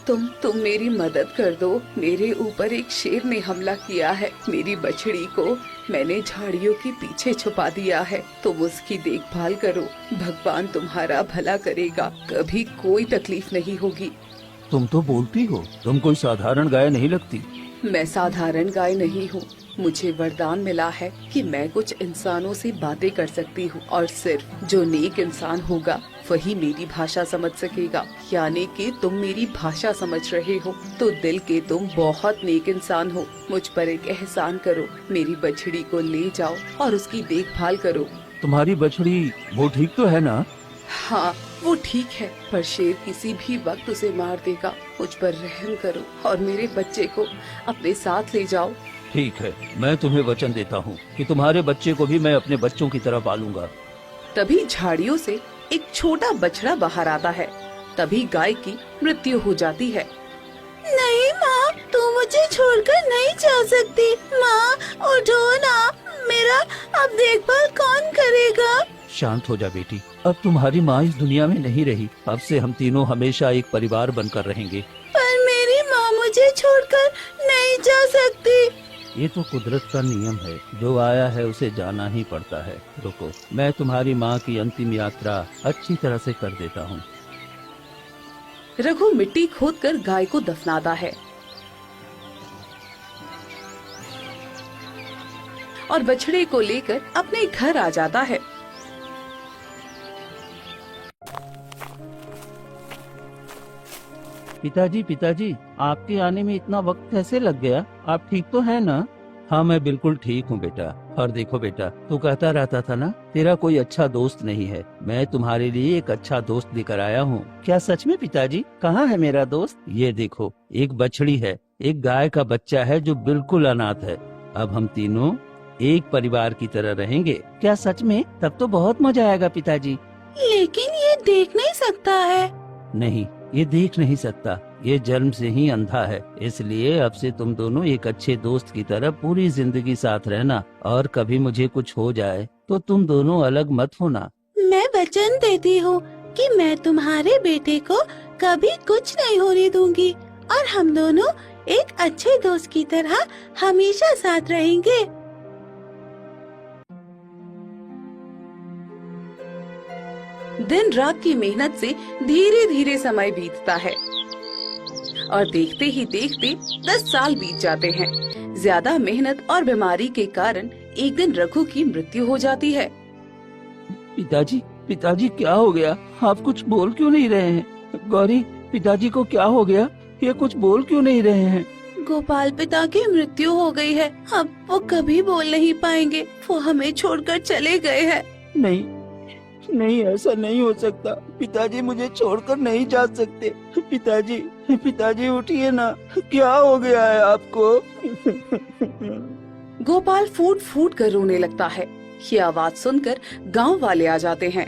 तुम मेरी मदद कर दो। मेरे ऊपर एक शेर ने हमला किया है। मेरी बछड़ी को मैंने झाड़ियों के पीछे छुपा दिया है। तुम उसकी देखभाल करो। भगवान तुम्हारा भला करेगा। कभी कोई तकलीफ नहीं होगी। तुम तो बोलती हो, तुम कोई साधारण गाय नहीं लगती। मैं साधारण गाय नहीं हूँ। मुझे वरदान मिला है कि मैं कुछ इंसानों से बातें कर सकती हूँ और सिर्फ जो नेक इंसान होगा वही मेरी भाषा समझ सकेगा। यानी कि तुम मेरी भाषा समझ रहे हो तो दिल के तुम बहुत नेक इंसान हो। मुझ पर एक एहसान करो, मेरी बछड़ी को ले जाओ और उसकी देखभाल करो। तुम्हारी बछड़ी वो ठीक तो है ना? हाँ, वो ठीक है, पर शेर किसी भी वक्त उसे मार देगा। मुझ पर रहम करो और मेरे बच्चे को अपने साथ ले जाओ। ठीक है, मैं तुम्हें वचन देता हूँ कि तुम्हारे बच्चे को भी मैं अपने बच्चों की तरह पालूंगा। तभी झाड़ियों से एक छोटा बछड़ा बाहर आता है। तभी गाय की मृत्यु हो जाती है। नहीं माँ, तू मुझे छोड़कर नहीं जा सकती। माँ उठो ना, मेरा अब देखभाल कौन करेगा? शांत हो जा बेटी, अब तुम्हारी माँ इस दुनिया में नहीं रही। अब से हम तीनों हमेशा एक परिवार बनकर रहेंगे। पर मेरी माँ मुझे छोड़कर नहीं जा सकती। ये तो कुदरत का नियम है, जो आया है उसे जाना ही पड़ता है। रुको, मैं तुम्हारी माँ की अंतिम यात्रा अच्छी तरह से कर देता हूँ। रघु मिट्टी खोदकर गाय को दफनाता है और बछड़े को लेकर अपने घर आ जाता है। पिताजी, पिताजी, आपके आने में इतना वक्त कैसे लग गया? आप ठीक तो है ना? हाँ, मैं बिल्कुल ठीक हूँ बेटा। और देखो बेटा, तू कहता रहता था ना तेरा कोई अच्छा दोस्त नहीं है। मैं तुम्हारे लिए एक अच्छा दोस्त लेकर आया हूँ। क्या सच में पिताजी? कहाँ है मेरा दोस्त? ये देखो, एक बछड़ी है, एक गाय का बच्चा है जो बिल्कुल अनाथ है। अब हम तीनों एक परिवार की तरह रहेंगे। क्या सच में? तब तो बहुत मजा आएगा पिताजी। लेकिन ये देख नहीं सकता है। नहीं, ये देख नहीं सकता, ये जन्म से ही अंधा है। इसलिए अब से तुम दोनों एक अच्छे दोस्त की तरह पूरी जिंदगी साथ रहना, और कभी मुझे कुछ हो जाए तो तुम दोनों अलग मत होना। मैं वचन देती हूँ कि मैं तुम्हारे बेटे को कभी कुछ नहीं होने दूंगी और हम दोनों एक अच्छे दोस्त की तरह हमेशा साथ रहेंगे। दिन रात की मेहनत से धीरे धीरे समय बीतता है और देखते ही देखते 10 साल बीत जाते हैं। ज्यादा मेहनत और बीमारी के कारण एक दिन रघु की मृत्यु हो जाती है। पिताजी, पिताजी क्या हो गया? आप कुछ बोल क्यों नहीं रहे हैं? गौरी, पिताजी को क्या हो गया? ये कुछ बोल क्यों नहीं रहे हैं? गोपाल पिता की मृत्यु हो गई है। अब वो कभी बोल नहीं पाएंगे। वो हमें छोड़कर चले गए हैं। नहीं नहीं, ऐसा नहीं हो सकता। पिताजी मुझे छोड़कर नहीं जा सकते। पिताजी, पिताजी उठिए ना, क्या हो गया है आपको? गोपाल फूट फूट कर रोने लगता है। ये आवाज सुनकर गांव वाले आ जाते हैं।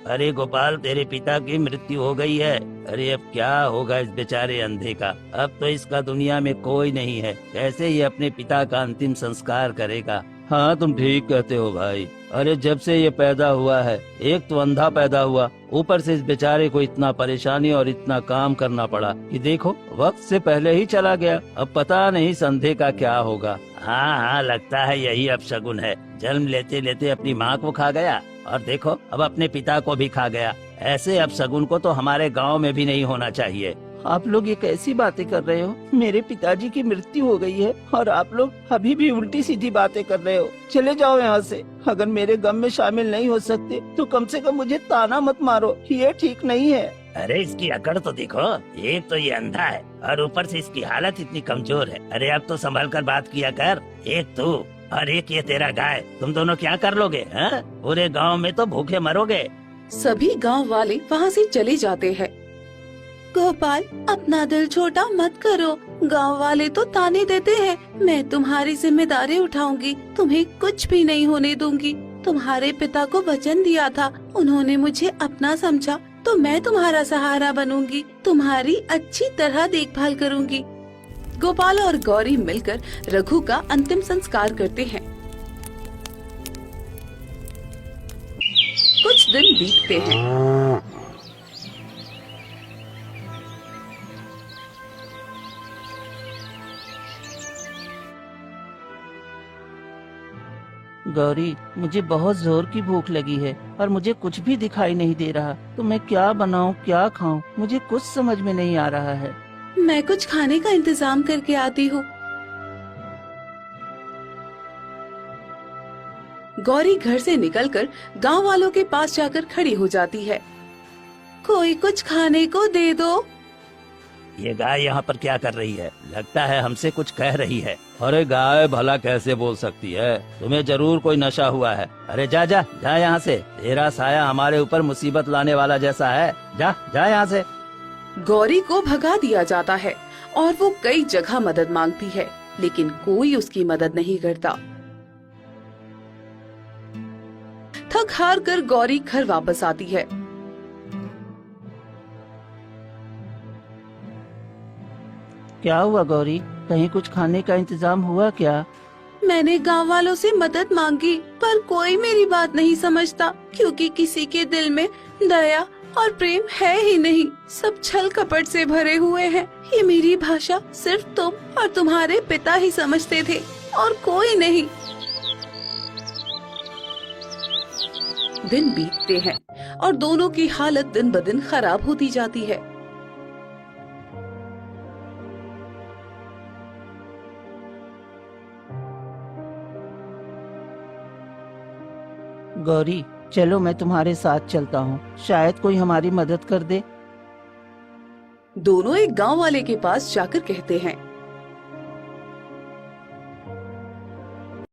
अरे गोपाल, तेरे पिता की मृत्यु हो गई है। अरे अब क्या होगा इस बेचारे अंधे का? अब तो इसका दुनिया में कोई नहीं है। कैसे ये अपने पिता का अंतिम संस्कार करेगा? हाँ, तुम ठीक कहते हो भाई। अरे जब से ये पैदा हुआ है, एक तो अंधा पैदा हुआ, ऊपर से इस बेचारे को इतना परेशानी और इतना काम करना पड़ा कि देखो वक्त से पहले ही चला गया। अब पता नहीं इस अंधे का क्या होगा। हाँ हाँ, लगता है यही अपशगुन है। जन्म लेते लेते अपनी माँ को खा गया और देखो अब अपने पिता को भी खा गया। ऐसे अपशगुन को तो हमारे गांव में भी नहीं होना चाहिए। आप लोग ये कैसी बातें कर रहे हो? मेरे पिताजी की मृत्यु हो गई है और आप लोग अभी भी उल्टी सीधी बातें कर रहे हो। चले जाओ यहाँ से। अगर मेरे गम में शामिल नहीं हो सकते तो कम से कम मुझे ताना मत मारो, ये ठीक नहीं है। अरे इसकी अकड़ तो देखो, एक तो ये अंधा है और ऊपर से इसकी हालत इतनी कमजोर है। अरे अब तो संभल कर बात किया कर। एक तू और एक ये तेरा गाय, तुम दोनों क्या कर लोगे? पूरे गाँव में तो भूखे मरोगे। सभी गांव वाले वहाँ से चले जाते हैं। गोपाल, अपना दिल छोटा मत करो। गांव वाले तो ताने देते हैं। मैं तुम्हारी जिम्मेदारी उठाऊंगी, तुम्हें कुछ भी नहीं होने दूंगी। तुम्हारे पिता को वचन दिया था, उन्होंने मुझे अपना समझा, तो मैं तुम्हारा सहारा बनूंगी, तुम्हारी अच्छी तरह देखभाल करूंगी। गोपाल और गौरी मिलकर रघु का अंतिम संस्कार करते हैं। कुछ दिन बीतते हैं। गौरी, मुझे बहुत जोर की भूख लगी है और मुझे कुछ भी दिखाई नहीं दे रहा। तो मैं क्या बनाऊं, क्या खाऊं, मुझे कुछ समझ में नहीं आ रहा है। मैं कुछ खाने का इंतजाम करके आती हूँ। गौरी घर से निकलकर गांव वालों के पास जाकर खड़ी हो जाती है। कोई कुछ खाने को दे दो। ये गाय यहाँ पर क्या कर रही है? लगता है हमसे कुछ कह रही है। अरे गाय भला कैसे बोल सकती है? तुम्हें जरूर कोई नशा हुआ है। अरे जा जा जा यहाँ से, तेरा साया हमारे ऊपर मुसीबत लाने वाला जैसा है। जा जा यहाँ से। गौरी को भगा दिया जाता है और वो कई जगह मदद मांगती है, लेकिन कोई उसकी मदद नहीं करता। थक हार कर गौरी घर वापस आती है। क्या हुआ गौरी, कहीं कुछ खाने का इंतजाम हुआ क्या? मैंने गांव वालों से मदद मांगी पर कोई मेरी बात नहीं समझता, क्योंकि किसी के दिल में दया और प्रेम है ही नहीं। सब छल कपट से भरे हुए हैं। ये मेरी भाषा सिर्फ तुम और तुम्हारे पिता ही समझते थे और कोई नहीं। दिन बीतते हैं और दोनों की हालत दिन ब दिन खराब होती जाती है। गौरी, चलो मैं तुम्हारे साथ चलता हूँ, शायद कोई हमारी मदद कर दे। दोनों एक गांव वाले के पास जाकर कहते हैं,